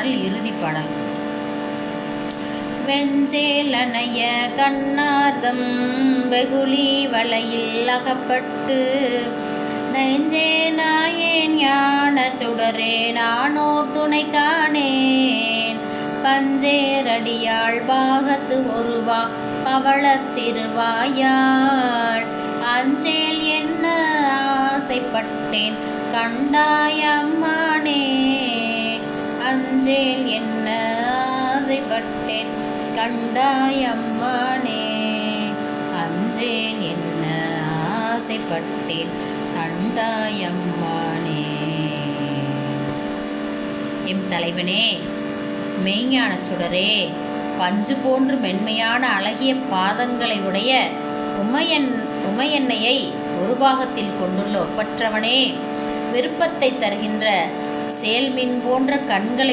பாடல் இறுதி பாடல். வெஞ்சேலனைய கண்ணார்தம் வெகுளி வலையில் அகப்பட்டு நெஞ்சே நாயேன் ஞான சுடரே நானோர் துணை காணேன் பஞ்சேரடியாள் பாகத்து ஒருவா பவளத்திருவாயாள் அஞ்சேல் என்ன ஆசைப்பட்டேன் கண்டாயம்மானே அஞ்சேல் என்ன ஆசைப்பட்டேன் கண்டாயம்மானே அஞ்சேல் என்ன ஆசைப்பட்டேன் கண்டாயம்மானே. எம் தலைவனே, மெய்ஞான சுடரே, பஞ்சு போன்று மென்மையான அழகிய பாதங்களை உடைய உமையன்னையை ஒரு பாகத்தில் கொண்டுள்ள ஒப்பற்றவனே, விருப்பத்தை தருகின்ற செயல்மின் போன்ற கண்களை